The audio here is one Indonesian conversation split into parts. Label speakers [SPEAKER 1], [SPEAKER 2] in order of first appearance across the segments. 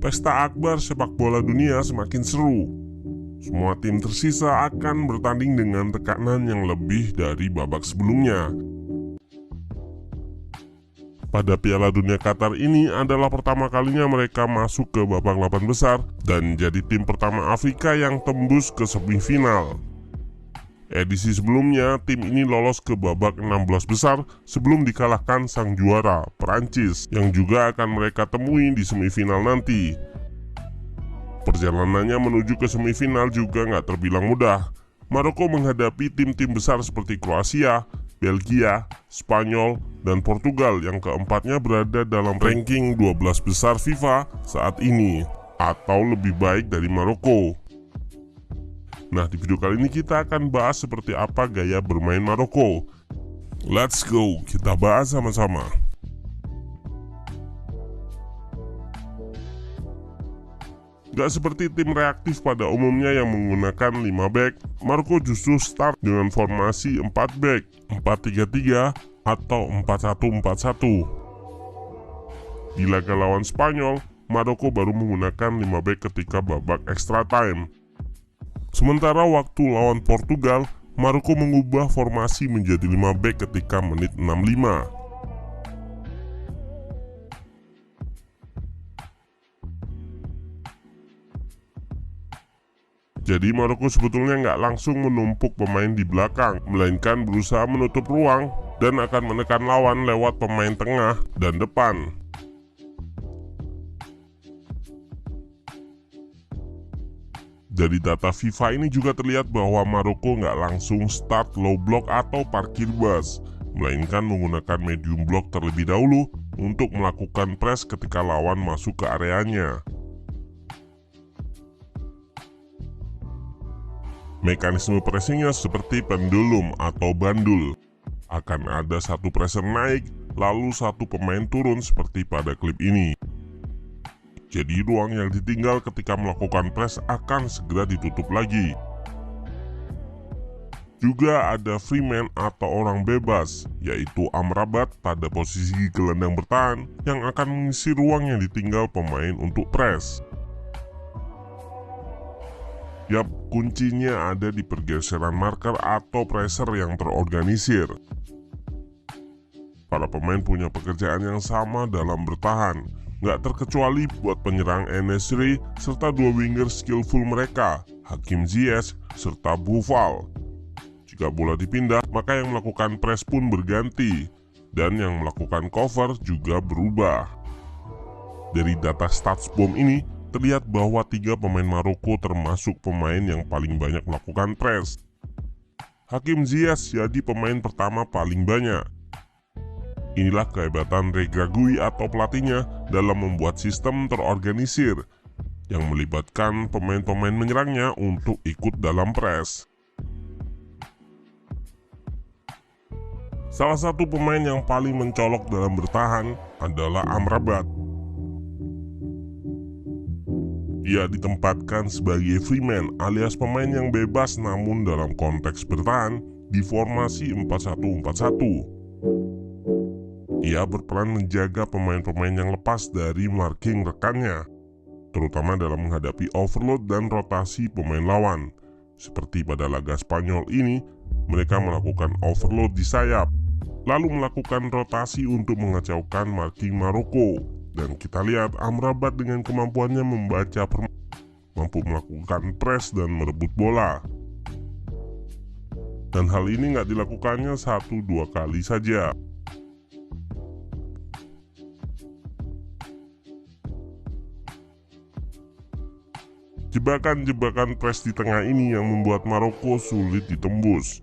[SPEAKER 1] Pesta akbar sepak bola dunia semakin seru. Semua tim tersisa akan bertanding dengan tekanan yang lebih dari babak sebelumnya. Pada Piala Dunia Qatar ini adalah pertama kalinya mereka masuk ke babak 8 besar dan jadi tim pertama Afrika yang tembus ke semifinal. Edisi sebelumnya, tim ini lolos ke babak 16 besar sebelum dikalahkan sang juara, Prancis, yang juga akan mereka temui di semifinal nanti. Perjalanannya menuju ke semifinal juga nggak terbilang mudah. Maroko menghadapi tim-tim besar seperti Kroasia, Belgia, Spanyol, dan Portugal yang keempatnya berada dalam ranking 12 besar FIFA saat ini, atau lebih baik dari Maroko. Nah, di video kali ini kita akan bahas seperti apa gaya bermain Maroko. Let's go, kita bahas sama-sama. Gak seperti tim reaktif pada umumnya yang menggunakan 5 back, Maroko justru start dengan formasi 4 back, 4-3-3 atau 4-1-4-1. Di laga lawan Spanyol, Maroko baru menggunakan 5 back ketika babak extra time. Sementara waktu lawan Portugal, Maroko mengubah formasi menjadi 5 back ketika menit 65. Jadi Maroko sebetulnya nggak langsung menumpuk pemain di belakang, melainkan berusaha menutup ruang dan akan menekan lawan lewat pemain tengah dan depan. Dari data FIFA ini juga terlihat bahwa Maroko nggak langsung start low block atau parkir bus, melainkan menggunakan medium block terlebih dahulu untuk melakukan press ketika lawan masuk ke areanya. Mekanisme pressingnya seperti pendulum atau bandul. Akan ada satu presser naik, lalu satu pemain turun seperti pada klip ini. Jadi ruang yang ditinggal ketika melakukan press akan segera ditutup lagi. Juga ada free man atau orang bebas, yaitu Amrabat pada posisi gelandang bertahan yang akan mengisi ruang yang ditinggal pemain untuk press. Yap, kuncinya ada di pergeseran marker atau pressure yang terorganisir. Para pemain punya pekerjaan yang sama dalam bertahan, nggak terkecuali buat penyerang En-Nesyri serta dua winger skillful mereka, Hakim Ziyech serta Boufal. Jika bola dipindah, maka yang melakukan press pun berganti, dan yang melakukan cover juga berubah. Dari data StatsBomb ini, terlihat bahwa 3 pemain Maroko termasuk pemain yang paling banyak melakukan press. Hakim Ziyech jadi pemain pertama paling banyak. Inilah kehebatan Regragui atau pelatihnya dalam membuat sistem terorganisir yang melibatkan pemain-pemain menyerangnya untuk ikut dalam press. Salah satu pemain yang paling mencolok dalam bertahan adalah Amrabat. Ia ditempatkan sebagai free man alias pemain yang bebas namun dalam konteks bertahan di formasi 4-1-4-1. Ia berperan menjaga pemain-pemain yang lepas dari marking rekannya, terutama dalam menghadapi overload dan rotasi pemain lawan. Seperti pada laga Spanyol ini, mereka melakukan overload di sayap, lalu melakukan rotasi untuk mengacaukan marking Maroko. Dan kita lihat Amrabat dengan kemampuannya membaca mampu melakukan press dan merebut bola. Dan hal ini nggak dilakukannya 1-2 kali saja. Jebakan-jebakan press di tengah ini yang membuat Maroko sulit ditembus.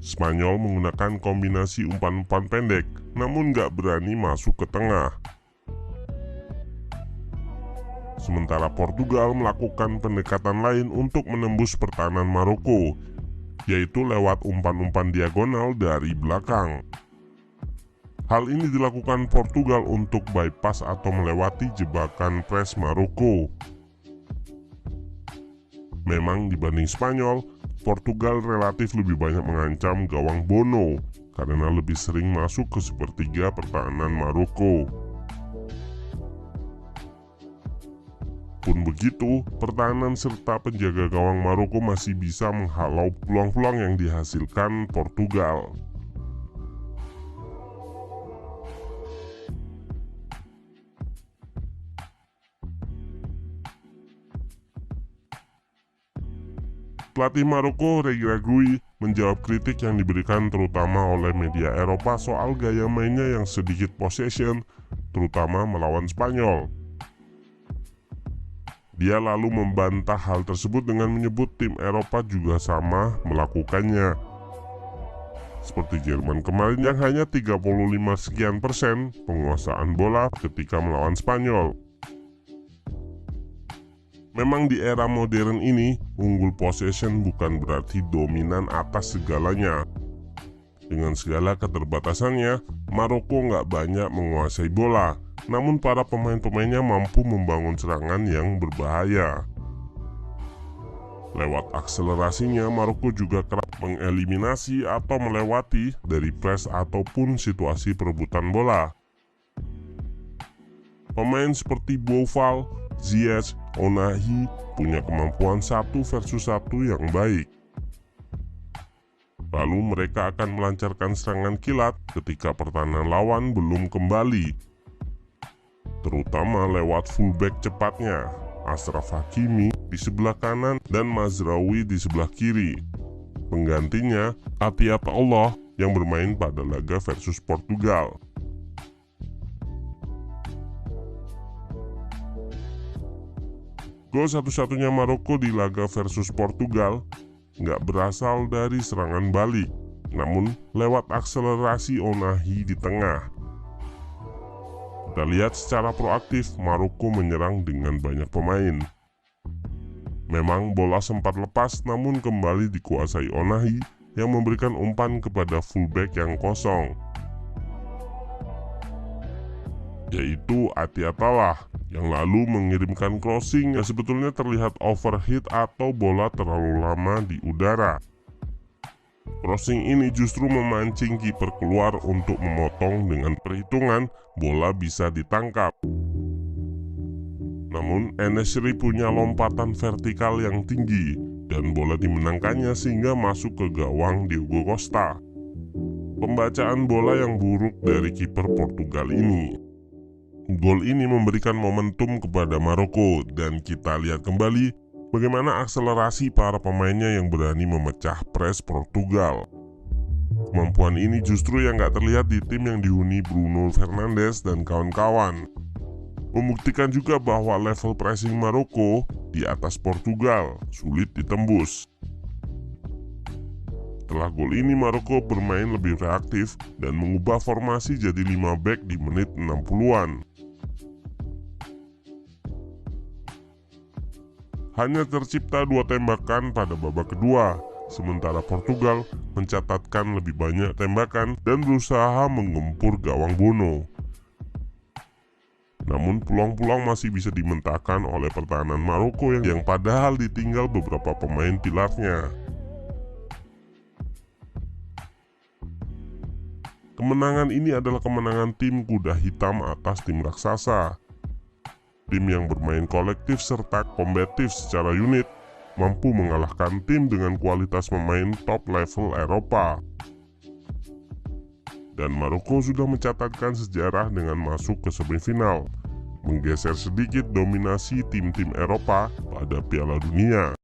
[SPEAKER 1] Spanyol menggunakan kombinasi umpan-umpan pendek, namun nggak berani masuk ke tengah. Sementara Portugal melakukan pendekatan lain untuk menembus pertahanan Maroko, yaitu lewat umpan-umpan diagonal dari belakang. Hal ini dilakukan Portugal untuk bypass atau melewati jebakan press Maroko. Memang dibanding Spanyol, Portugal relatif lebih banyak mengancam gawang Bono karena lebih sering masuk ke sepertiga pertahanan Maroko. Walaupun begitu, pertahanan serta penjaga gawang Maroko masih bisa menghalau peluang-peluang yang dihasilkan Portugal. Pelatih Maroko Regragui menjawab kritik yang diberikan terutama oleh media Eropa soal gaya mainnya yang sedikit possession, terutama melawan Spanyol. Dia lalu membantah hal tersebut dengan menyebut tim Eropa juga sama melakukannya. Seperti Jerman kemarin yang hanya 35% penguasaan bola ketika melawan Spanyol. Memang di era modern ini, unggul possession bukan berarti dominan atas segalanya. Dengan segala keterbatasannya, Maroko nggak banyak menguasai bola, namun para pemain-pemainnya mampu membangun serangan yang berbahaya. Lewat akselerasinya, Maroko juga kerap mengeliminasi atau melewati dari press ataupun situasi perebutan bola. Pemain seperti Boufal, Ziyech, Ounahi punya kemampuan 1 versus 1 yang baik. Lalu mereka akan melancarkan serangan kilat ketika pertahanan lawan belum kembali, terutama lewat fullback cepatnya, Achraf Hakimi di sebelah kanan dan Mazraoui di sebelah kiri. Penggantinya, Atiyatullah yang bermain pada laga versus Portugal. Gol satu-satunya Maroko di laga versus Portugal nggak berasal dari serangan balik, namun lewat akselerasi Ounahi di tengah. Kita lihat secara proaktif Maroko menyerang dengan banyak pemain. Memang bola sempat lepas namun kembali dikuasai Ounahi yang memberikan umpan kepada fullback yang kosong, yaitu Atiyatullah, yang lalu mengirimkan crossing yang sebetulnya terlihat overhit atau bola terlalu lama di udara. Crossing ini justru memancing kiper keluar untuk memotong dengan perhitungan bola bisa ditangkap. Namun En-Nesyri punya lompatan vertikal yang tinggi dan bola dimenangkannya sehingga masuk ke gawang Diogo Costa. Pembacaan bola yang buruk dari kiper Portugal ini. Gol ini memberikan momentum kepada Maroko dan kita lihat kembali bagaimana akselerasi para pemainnya yang berani memecah press Portugal. Kemampuan ini justru yang gak terlihat di tim yang dihuni Bruno Fernandes dan kawan-kawan. Membuktikan juga bahwa level pressing Maroko di atas Portugal sulit ditembus. Setelah gol ini Maroko bermain lebih reaktif dan mengubah formasi jadi 5 back di menit 60-an. Hanya tercipta 2 tembakan pada babak kedua, sementara Portugal mencatatkan lebih banyak tembakan dan berusaha menggempur gawang Bono. Namun peluang-peluang masih bisa dimentahkan oleh pertahanan Maroko yang padahal ditinggal beberapa pemain pilarnya. Kemenangan ini adalah kemenangan tim kuda hitam atas tim raksasa. Tim yang bermain kolektif serta kombatif secara unit mampu mengalahkan tim dengan kualitas pemain top level Eropa. Dan Maroko sudah mencatatkan sejarah dengan masuk ke semifinal, menggeser sedikit dominasi tim-tim Eropa pada Piala Dunia.